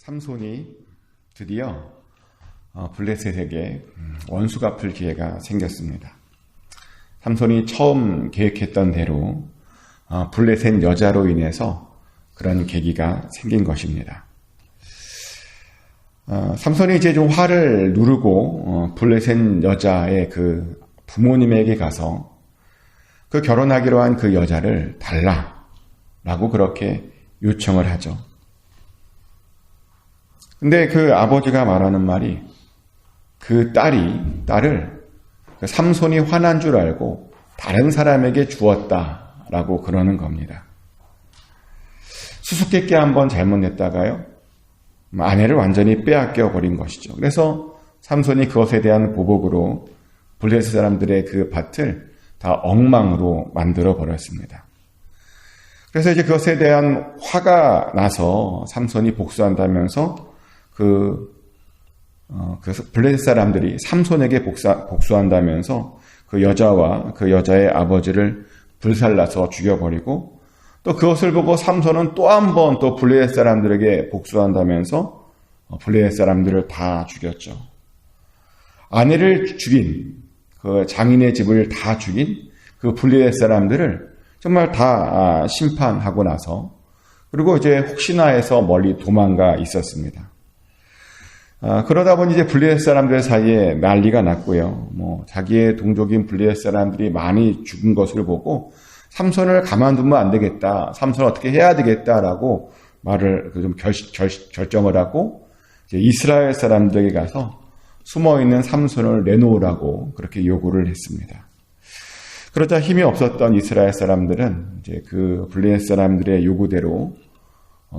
삼손이 드디어 블레셋에게 원수 갚을 기회가 생겼습니다. 삼손이 처음 계획했던 대로 블레셋 여자로 인해서 그런 계기가 생긴 것입니다. 삼손이 이제 좀 화를 누르고 블레셋 여자의 그 부모님에게 가서 그 결혼하기로 한 그 여자를 달라라고 그렇게 요청을 하죠. 근데 그 아버지가 말하는 말이 그 딸을 그 삼손이 화난 줄 알고 다른 사람에게 주었다라고 그러는 겁니다. 수수께끼 한번 잘못냈다가요, 아내를 완전히 빼앗겨 버린 것이죠. 그래서 삼손이 그것에 대한 보복으로 블레셋 사람들의 그 밭을 다 엉망으로 만들어 버렸습니다. 그래서 이제 그것에 대한 화가 나서 삼손이 복수한다면서 그래서 블레셋 사람들이 삼손에게 복수한다면서 그 여자와 그 여자의 아버지를 불살라서 죽여버리고, 또 그것을 보고 삼손은 또 한 번 또 블레셋 사람들에게 복수한다면서 블레셋 사람들을 다 죽였죠. 아내를 죽인, 그 장인의 집을 다 죽인 그 블레셋 사람들을 정말 다 심판하고 나서, 그리고 이제 혹시나 해서 멀리 도망가 있었습니다. 그러다 보니 이제 블레셋 사람들 사이에 난리가 났고요. 자기의 동족인 블레셋 사람들이 많이 죽은 것을 보고 삼손을 가만두면 안 되겠다, 삼손을 어떻게 해야 되겠다라고 말을 좀 결정을 하고 이제 이스라엘 사람들에게 가서 숨어 있는 삼손을 내놓으라고 그렇게 요구를 했습니다. 그러자 힘이 없었던 이스라엘 사람들은 이제 그 블레셋 사람들의 요구대로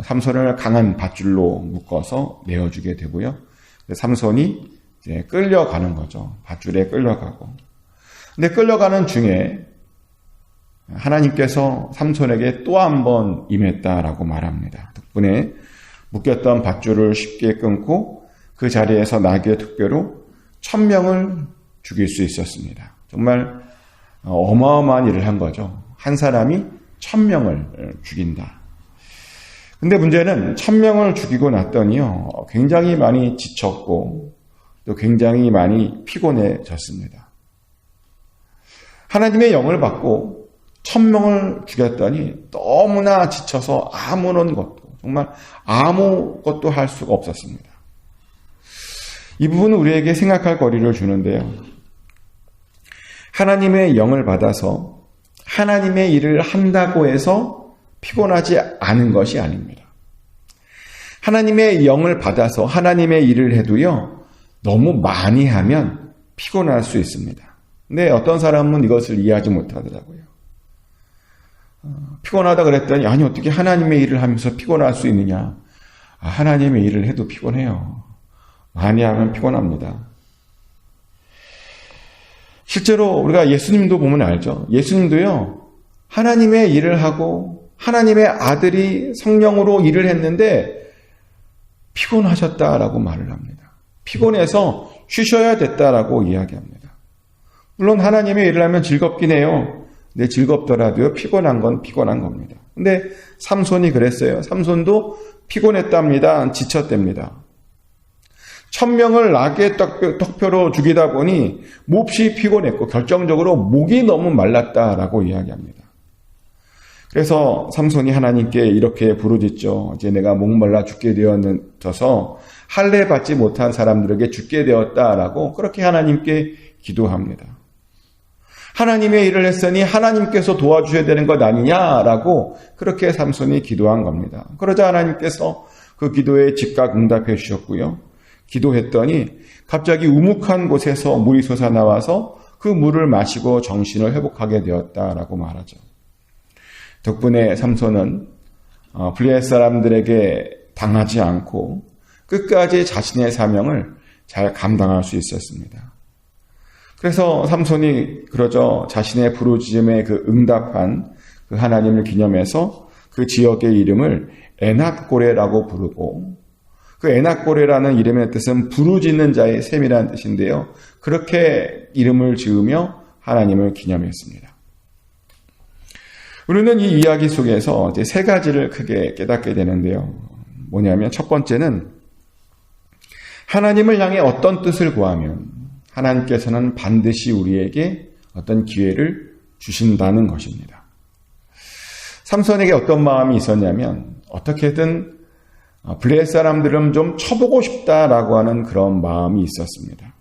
삼손을 강한 밧줄로 묶어서 내어주게 되고요. 삼손이 이제 끌려가는 거죠. 밧줄에 끌려가고. 근데 끌려가는 중에 하나님께서 삼손에게 또 한 번 임했다라고 말합니다. 덕분에 묶였던 밧줄을 쉽게 끊고 그 자리에서 나귀의 특별로 1000명을 죽일 수 있었습니다. 정말 어마어마한 일을 한 거죠. 한 사람이 1000명을 죽인다. 근데 문제는 1000명을 죽이고 났더니요, 굉장히 많이 지쳤고 또 굉장히 많이 피곤해졌습니다. 하나님의 영을 받고 1000명을 죽였더니 너무나 지쳐서 아무런 것도, 정말 아무것도 할 수가 없었습니다. 이 부분은 우리에게 생각할 거리를 주는데요. 하나님의 영을 받아서 하나님의 일을 한다고 해서 피곤하지 않은 것이 아닙니다. 하나님의 영을 받아서 하나님의 일을 해도요, 너무 많이 하면 피곤할 수 있습니다. 근데 어떤 사람은 이것을 이해하지 못하더라고요. 피곤하다 그랬더니, 아니 어떻게 하나님의 일을 하면서 피곤할 수 있느냐. 하나님의 일을 해도 피곤해요. 많이 하면 피곤합니다. 실제로 우리가 예수님도 보면 알죠. 예수님도요, 하나님의 일을 하고 하나님의 아들이 성령으로 일을 했는데 피곤하셨다라고 말을 합니다. 피곤해서 쉬셔야 됐다라고 이야기합니다. 물론 하나님의 일을 하면 즐겁긴 해요. 근데 즐겁더라도요, 피곤한 건 피곤한 겁니다. 근데 삼손이 그랬어요. 삼손도 피곤했답니다. 지쳤답니다. 1000명을 나귀의 떡표로 죽이다 보니 몹시 피곤했고 결정적으로 목이 너무 말랐다라고 이야기합니다. 그래서 삼손이 하나님께 이렇게 부르짖죠. 이제 내가 목말라 죽게 되어서 할례 받지 못한 사람들에게 죽게 되었다라고 그렇게 하나님께 기도합니다. 하나님의 일을 했으니 하나님께서 도와주셔야 되는 것 아니냐라고 그렇게 삼손이 기도한 겁니다. 그러자 하나님께서 그 기도에 즉각 응답해 주셨고요. 기도했더니 갑자기 우묵한 곳에서 물이 솟아나와서 그 물을 마시고 정신을 회복하게 되었다라고 말하죠. 덕분에 삼손은 블레셋 사람들에게 당하지 않고 끝까지 자신의 사명을 잘 감당할 수 있었습니다. 그래서 삼손이 그러죠. 자신의 부르짖음에 그 응답한 그 하나님을 기념해서 그 지역의 이름을 에낫고레라고 부르고, 그 에낫고레라는 이름의 뜻은 부르짖는 자의 셈이라는 뜻인데요. 그렇게 이름을 지으며 하나님을 기념했습니다. 우리는 이 이야기 속에서 이제 세 가지를 크게 깨닫게 되는데요. 뭐냐면 첫 번째는 하나님을 향해 어떤 뜻을 구하면 하나님께서는 반드시 우리에게 어떤 기회를 주신다는 것입니다. 삼손에게 어떤 마음이 있었냐면 어떻게든 블레셋 사람들은 좀 쳐보고 싶다라고 하는 그런 마음이 있었습니다.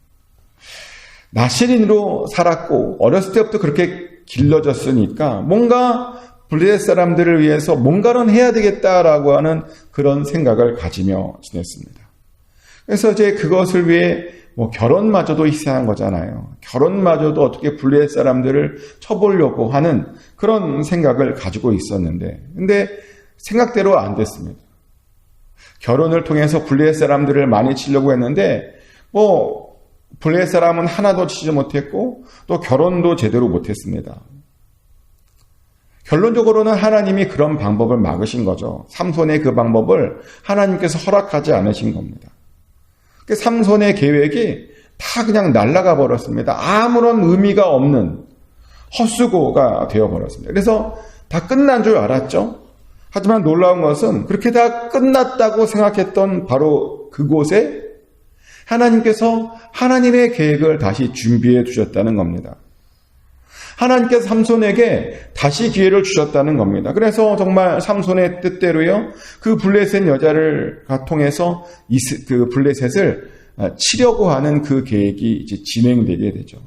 나시린으로 살았고 어렸을 때부터 그렇게 길러졌으니까 뭔가 블레셋 사람들을 위해서 뭔가는 해야 되겠다라고 하는 그런 생각을 가지며 지냈습니다. 그래서 이제 그것을 위해 결혼마저도 희생한 거잖아요. 결혼마저도 어떻게 블레셋 사람들을 쳐보려고 하는 그런 생각을 가지고 있었는데, 근데 생각대로 안 됐습니다. 결혼을 통해서 블레셋 사람들을 많이 치려고 했는데, 블레셋 사람은 하나도 치지 못했고, 또 결혼도 제대로 못했습니다. 결론적으로는 하나님이 그런 방법을 막으신 거죠. 삼손의 그 방법을 하나님께서 허락하지 않으신 겁니다. 삼손의 계획이 다 그냥 날아가 버렸습니다. 아무런 의미가 없는 헛수고가 되어버렸습니다. 그래서 다 끝난 줄 알았죠. 하지만 놀라운 것은 그렇게 다 끝났다고 생각했던 바로 그곳에 하나님께서 하나님의 계획을 다시 준비해 두셨다는 겁니다. 하나님께서 삼손에게 다시 기회를 주셨다는 겁니다. 그래서 정말 삼손의 뜻대로요, 그 블레셋 여자를 통해서 그 블레셋을 치려고 하는 그 계획이 이제 진행되게 되죠.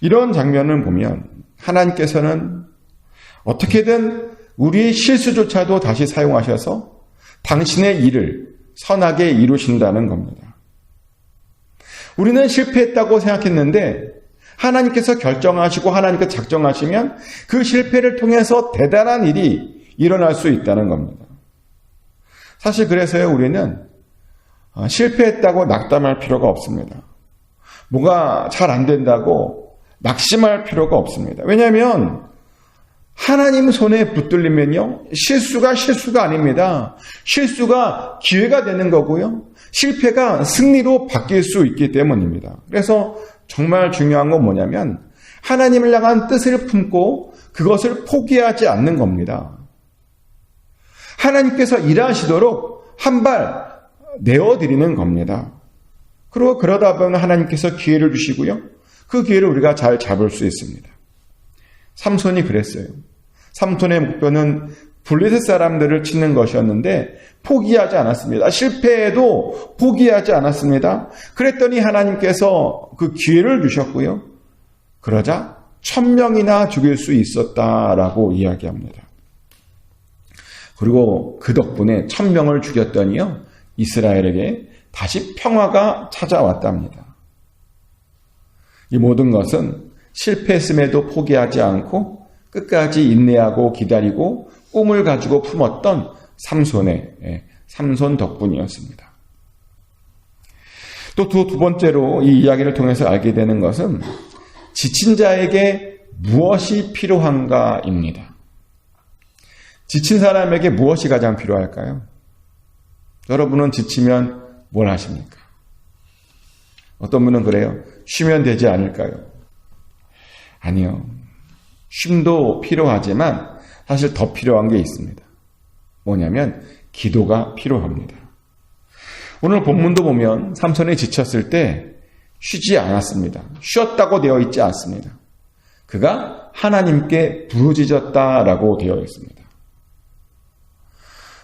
이런 장면을 보면 하나님께서는 어떻게든 우리의 실수조차도 다시 사용하셔서 당신의 일을 선하게 이루신다는 겁니다. 우리는 실패했다고 생각했는데 하나님께서 결정하시고 하나님께서 작정하시면 그 실패를 통해서 대단한 일이 일어날 수 있다는 겁니다. 사실 그래서요, 우리는 실패했다고 낙담할 필요가 없습니다. 뭐가 잘 안 된다고 낙심할 필요가 없습니다. 왜냐하면 하나님 손에 붙들리면요, 실수가 아닙니다. 실수가 기회가 되는 거고요, 실패가 승리로 바뀔 수 있기 때문입니다. 그래서 정말 중요한 건 뭐냐면 하나님을 향한 뜻을 품고 그것을 포기하지 않는 겁니다. 하나님께서 일하시도록 한 발 내어드리는 겁니다. 그리고 그러다 보면 하나님께서 기회를 주시고요, 그 기회를 우리가 잘 잡을 수 있습니다. 삼손이 그랬어요. 삼손의 목표는 블레셋 사람들을 치는 것이었는데 포기하지 않았습니다. 실패해도 포기하지 않았습니다. 그랬더니 하나님께서 그 기회를 주셨고요, 그러자 1000명이나 죽일 수 있었다라고 이야기합니다. 그리고 그 덕분에 1000명을 죽였더니요, 이스라엘에게 다시 평화가 찾아왔답니다. 이 모든 것은 실패했음에도 포기하지 않고 끝까지 인내하고 기다리고 꿈을 가지고 품었던 삼손 덕분이었습니다. 또 두 번째로 이 이야기를 통해서 알게 되는 것은 지친 자에게 무엇이 필요한가입니다. 지친 사람에게 무엇이 가장 필요할까요? 여러분은 지치면 뭘 하십니까? 어떤 분은 그래요. 쉬면 되지 않을까요? 아니요. 쉼도 필요하지만 사실 더 필요한 게 있습니다. 뭐냐면 기도가 필요합니다. 오늘 본문도 보면 삼손이 지쳤을 때 쉬지 않았습니다. 쉬었다고 되어 있지 않습니다. 그가 하나님께 부르짖었다라고 되어 있습니다.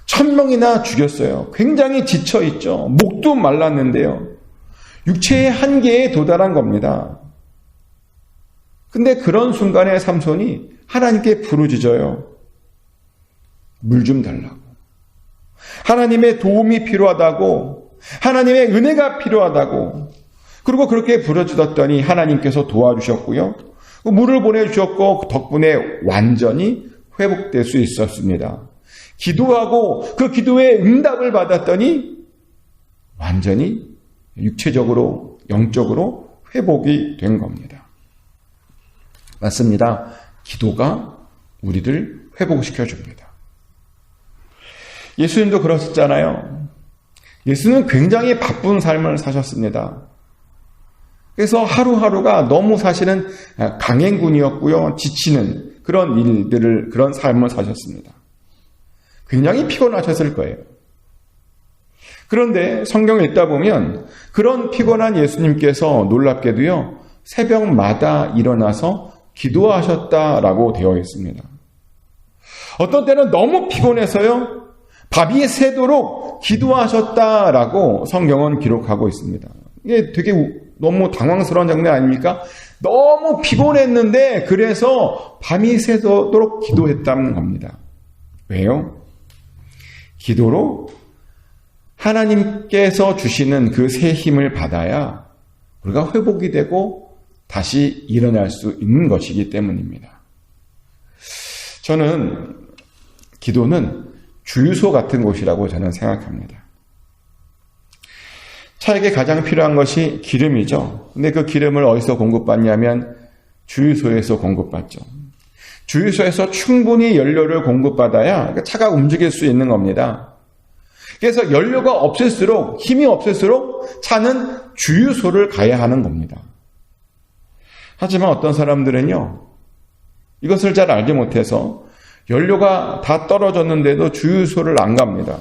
1000명이나 죽였어요. 굉장히 지쳐있죠. 목도 말랐는데요. 육체의 한계에 도달한 겁니다. 근데 그런 순간에 삼손이 하나님께 부르짖어요. 물 좀 달라고. 하나님의 도움이 필요하다고, 하나님의 은혜가 필요하다고. 그리고 그렇게 부르짖었더니 하나님께서 도와주셨고요, 물을 보내주셨고 덕분에 완전히 회복될 수 있었습니다. 기도하고 그 기도에 응답을 받았더니 완전히 육체적으로, 영적으로 회복이 된 겁니다. 맞습니다. 기도가 우리를 회복시켜줍니다. 예수님도 그러셨잖아요. 예수는 굉장히 바쁜 삶을 사셨습니다. 그래서 하루하루가 너무 사실은 강행군이었고요, 지치는 그런 삶을 사셨습니다. 굉장히 피곤하셨을 거예요. 그런데 성경을 읽다 보면 그런 피곤한 예수님께서 놀랍게도요, 새벽마다 일어나서 기도하셨다라고 되어 있습니다. 어떤 때는 너무 피곤해서요, 밤이 새도록 기도하셨다라고 성경은 기록하고 있습니다. 이게 되게 너무 당황스러운 장면 아닙니까? 너무 피곤했는데 그래서 밤이 새도록 기도했다는 겁니다. 왜요? 기도로 하나님께서 주시는 그 새 힘을 받아야 우리가 회복이 되고 다시 일어날 수 있는 것이기 때문입니다. 저는 기도는 주유소 같은 곳이라고 저는 생각합니다. 차에게 가장 필요한 것이 기름이죠. 근데 그 기름을 어디서 공급받냐면 주유소에서 공급받죠. 주유소에서 충분히 연료를 공급받아야 차가 움직일 수 있는 겁니다. 그래서 연료가 없을수록, 힘이 없을수록 차는 주유소를 가야 하는 겁니다. 하지만 어떤 사람들은요, 이것을 잘 알지 못해서 연료가 다 떨어졌는데도 주유소를 안 갑니다.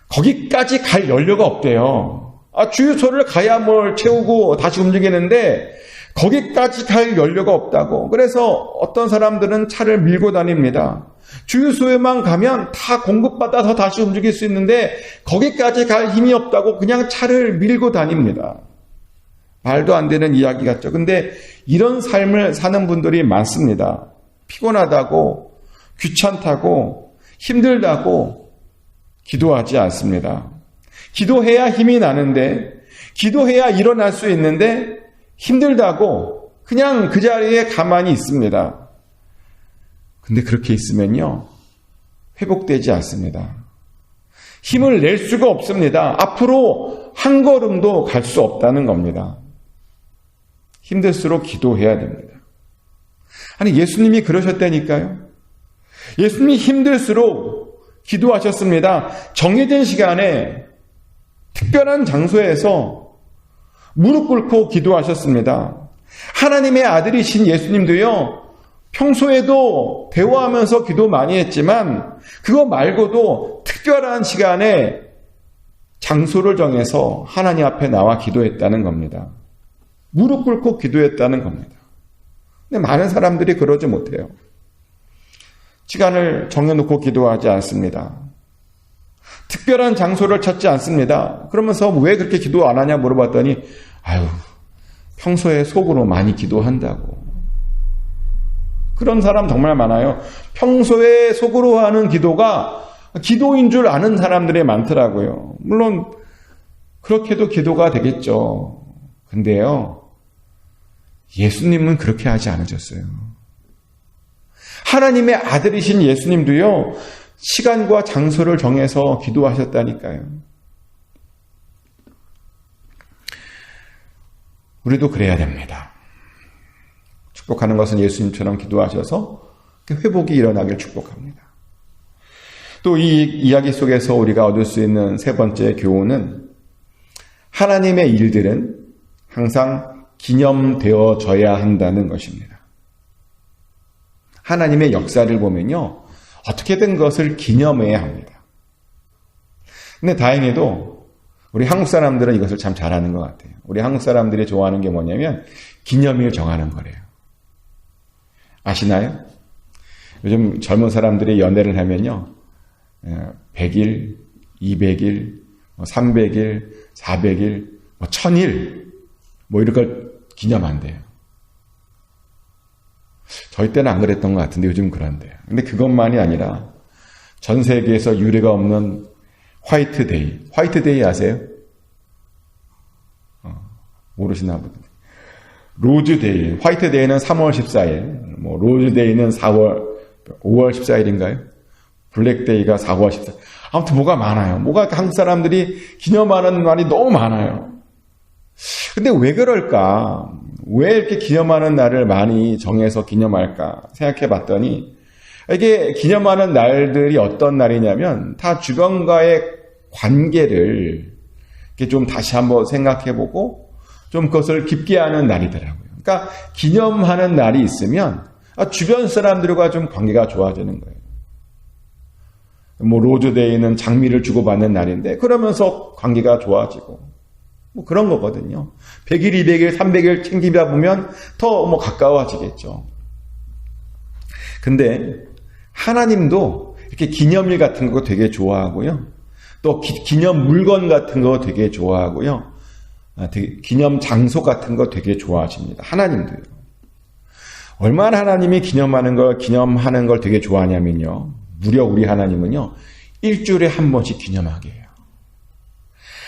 거기까지 갈 연료가 없대요. 주유소를 가야 뭘 채우고 다시 움직이는데 거기까지 갈 연료가 없다고. 그래서 어떤 사람들은 차를 밀고 다닙니다. 주유소에만 가면 다 공급받아서 다시 움직일 수 있는데 거기까지 갈 힘이 없다고 그냥 차를 밀고 다닙니다. 말도 안 되는 이야기 같죠. 근데 이런 삶을 사는 분들이 많습니다. 피곤하다고, 귀찮다고, 힘들다고 기도하지 않습니다. 기도해야 힘이 나는데, 기도해야 일어날 수 있는데 힘들다고 그냥 그 자리에 가만히 있습니다. 근데 그렇게 있으면요, 회복되지 않습니다. 힘을 낼 수가 없습니다. 앞으로 한 걸음도 갈 수 없다는 겁니다. 힘들수록 기도해야 됩니다. 아니, 예수님이 그러셨다니까요. 예수님이 힘들수록 기도하셨습니다. 정해진 시간에 특별한 장소에서 무릎 꿇고 기도하셨습니다. 하나님의 아들이신 예수님도요, 평소에도 대화하면서 기도 많이 했지만 그거 말고도 특별한 시간에 장소를 정해서 하나님 앞에 나와 기도했다는 겁니다. 무릎 꿇고 기도했다는 겁니다. 근데 많은 사람들이 그러지 못해요. 시간을 정해놓고 기도하지 않습니다. 특별한 장소를 찾지 않습니다. 그러면서 왜 그렇게 기도 안 하냐 물어봤더니 평소에 속으로 많이 기도한다고. 그런 사람 정말 많아요. 평소에 속으로 하는 기도가 기도인 줄 아는 사람들이 많더라고요. 물론 그렇게도 기도가 되겠죠. 근데요, 예수님은 그렇게 하지 않으셨어요. 하나님의 아들이신 예수님도요, 시간과 장소를 정해서 기도하셨다니까요. 우리도 그래야 됩니다. 축복하는 것은 예수님처럼 기도하셔서 회복이 일어나길 축복합니다. 또 이 이야기 속에서 우리가 얻을 수 있는 세 번째 교훈은, 하나님의 일들은 항상 기념되어져야 한다는 것입니다. 하나님의 역사를 보면요, 어떻게든 그것을 기념해야 합니다. 근데 다행히도 우리 한국 사람들은 이것을 참 잘하는 것 같아요. 우리 한국 사람들이 좋아하는 게 뭐냐면 기념일 정하는 거래요. 아시나요? 요즘 젊은 사람들이 연애를 하면요, 100일, 200일, 300일, 400일, 1000일, 이런 걸 기념한대요. 저희 때는 안 그랬던 것 같은데 요즘 그런데요. 근데 그것만이 아니라 전 세계에서 유례가 없는 화이트데이. 화이트데이 아세요? 모르시나 보다. 로즈데이. 화이트데이는 3월 14일. 로즈데이는 5월 14일인가요? 블랙데이가 4월 14일. 아무튼 뭐가 많아요. 한국 사람들이 기념하는 날이 너무 많아요. 근데 왜 그럴까? 왜 이렇게 기념하는 날을 많이 정해서 기념할까 생각해 봤더니, 이게 기념하는 날들이 어떤 날이냐면 다 주변과의 관계를 이렇게 좀 다시 한번 생각해 보고 좀 그것을 깊게 하는 날이더라고요. 그러니까 기념하는 날이 있으면 주변 사람들과 좀 관계가 좋아지는 거예요. 로즈데이는 장미를 주고받는 날인데 그러면서 관계가 좋아지고 그런 거거든요. 100일, 200일, 300일 챙기다 보면 더 가까워지겠죠. 근데 하나님도 이렇게 기념일 같은 거 되게 좋아하고요. 또 기념 물건 같은 거 되게 좋아하고요. 기념 장소 같은 거 되게 좋아하십니다. 하나님도요. 얼마나 하나님이 기념하는 걸 되게 좋아하냐면요. 무려 우리 하나님은요. 일주일에 한 번씩 기념하게 해요.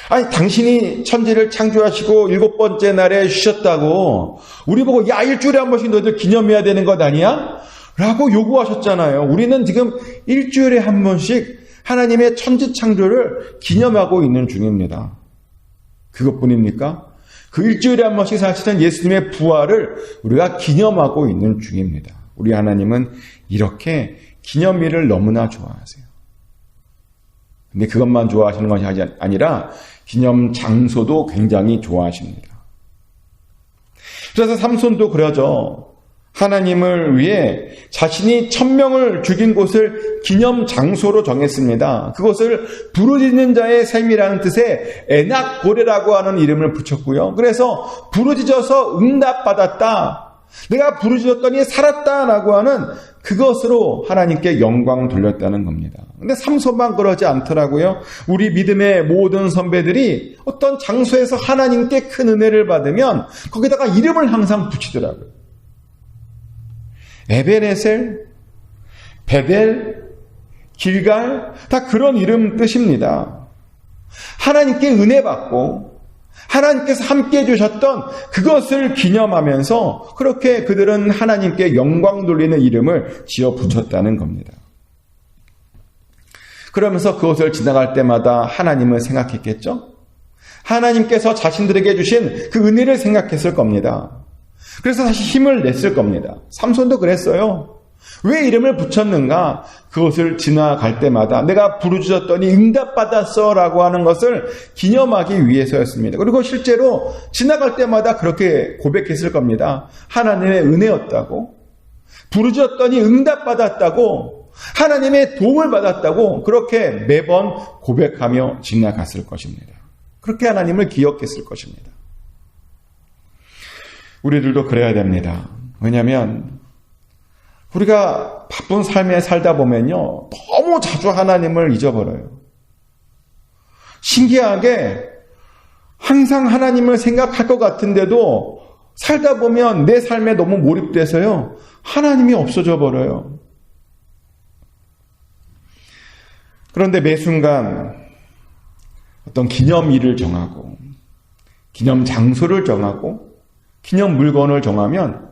아니, 당신이 천지를 창조하시고 7번째 날에 쉬셨다고 우리 보고 야, 일주일에 한 번씩 너희들 기념해야 되는 것 아니야? 라고 요구하셨잖아요. 우리는 지금 일주일에 한 번씩 하나님의 천지 창조를 기념하고 있는 중입니다. 그것뿐입니까? 그 일주일에 한 번씩 사실은 예수님의 부활을 우리가 기념하고 있는 중입니다. 우리 하나님은 이렇게 기념일을 너무나 좋아하세요. 근데 그것만 좋아하시는 것이 아니라 기념 장소도 굉장히 좋아하십니다. 그래서 삼손도 그러죠. 하나님을 위해 자신이 1000명을 죽인 곳을 기념 장소로 정했습니다. 그것을 부르짖는 자의 셈이라는 뜻의 에낙고레라고 하는 이름을 붙였고요. 그래서 부르짖어서 응답받았다. 내가 부르짖었더니 살았다라고 하는 그것으로 하나님께 영광 돌렸다는 겁니다. 근데 삼손만 그러지 않더라고요. 우리 믿음의 모든 선배들이 어떤 장소에서 하나님께 큰 은혜를 받으면 거기다가 이름을 항상 붙이더라고요. 에베네셀, 베델, 길갈 다 그런 이름 뜻입니다. 하나님께 은혜 받고 하나님께서 함께해 주셨던 그것을 기념하면서 그렇게 그들은 하나님께 영광 돌리는 이름을 지어 붙였다는 겁니다. 그러면서 그것을 지나갈 때마다 하나님을 생각했겠죠? 하나님께서 자신들에게 주신 그 은혜를 생각했을 겁니다. 그래서 다시 힘을 냈을 겁니다. 삼손도 그랬어요. 왜 이름을 붙였는가? 그것을 지나갈 때마다 내가 부르짖었더니 응답받았어 라고 하는 것을 기념하기 위해서였습니다. 그리고 실제로 지나갈 때마다 그렇게 고백했을 겁니다. 하나님의 은혜였다고, 부르짖었더니 응답받았다고, 하나님의 도움을 받았다고 그렇게 매번 고백하며 지나갔을 것입니다. 그렇게 하나님을 기억했을 것입니다. 우리들도 그래야 됩니다. 왜냐하면 우리가 바쁜 삶에 살다 보면요, 너무 자주 하나님을 잊어버려요. 신기하게 항상 하나님을 생각할 것 같은데도 살다 보면 내 삶에 너무 몰입돼서요, 하나님이 없어져 버려요. 그런데 매 순간 어떤 기념일을 정하고 기념 장소를 정하고 기념 물건을 정하면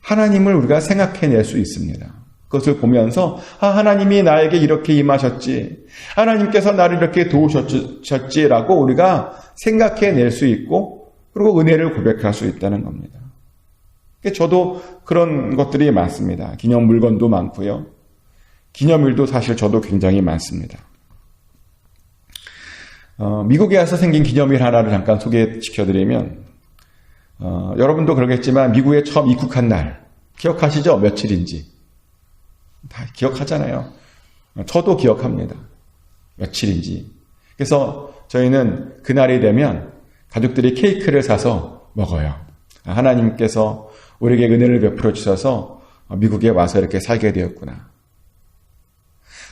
하나님을 우리가 생각해낼 수 있습니다. 그것을 보면서 하나님이 나에게 이렇게 임하셨지, 하나님께서 나를 이렇게 도우셨지라고 우리가 생각해낼 수 있고 그리고 은혜를 고백할 수 있다는 겁니다. 저도 그런 것들이 많습니다. 기념 물건도 많고요. 기념일도 사실 저도 굉장히 많습니다. 미국에 와서 생긴 기념일 하나를 잠깐 소개시켜드리면, 여러분도 그러겠지만 미국에 처음 입국한 날 기억하시죠? 며칠인지 다 기억하잖아요. 저도 기억합니다. 며칠인지. 그래서 저희는 그날이 되면 가족들이 케이크를 사서 먹어요. 하나님께서 우리에게 은혜를 베풀어 주셔서 미국에 와서 이렇게 살게 되었구나.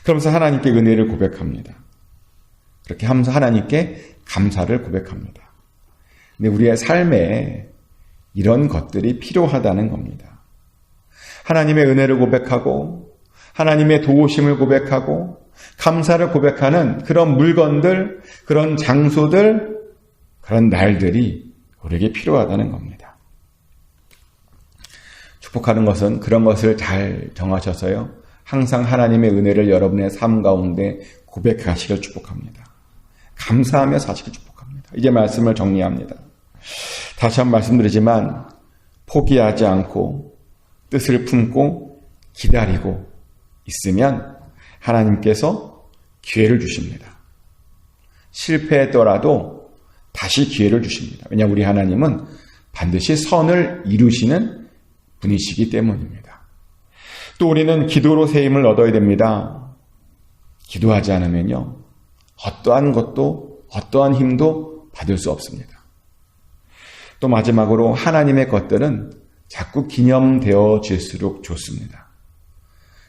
그러면서 하나님께 은혜를 고백합니다. 그렇게 하면서 하나님께 감사를 고백합니다. 근데 우리의 삶에 이런 것들이 필요하다는 겁니다. 하나님의 은혜를 고백하고 하나님의 도우심을 고백하고 감사를 고백하는 그런 물건들, 그런 장소들, 그런 날들이 우리에게 필요하다는 겁니다. 축복하는 것은 그런 것을 잘 정하셔서요, 항상 하나님의 은혜를 여러분의 삶 가운데 고백하시길 축복합니다. 감사하며 사시길 축복합니다. 이제 말씀을 정리합니다. 다시 한번 말씀드리지만 포기하지 않고 뜻을 품고 기다리고 있으면 하나님께서 기회를 주십니다. 실패했더라도 다시 기회를 주십니다. 왜냐하면 우리 하나님은 반드시 선을 이루시는 분이시기 때문입니다. 또 우리는 기도로 새 힘을 얻어야 됩니다. 기도하지 않으면요, 어떠한 것도, 어떠한 힘도 받을 수 없습니다. 또 마지막으로 하나님의 것들은 자꾸 기념되어질수록 좋습니다.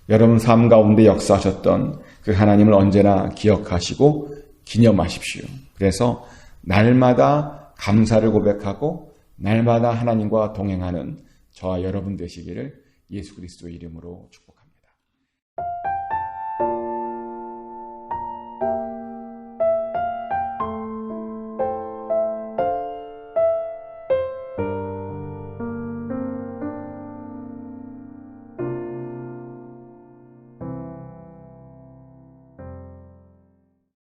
여러분 삶 가운데 역사하셨던 그 하나님을 언제나 기억하시고 기념하십시오. 그래서 날마다 감사를 고백하고 날마다 하나님과 동행하는 저와 여러분 되시기를 예수 그리스도의 이름으로 축복합니다.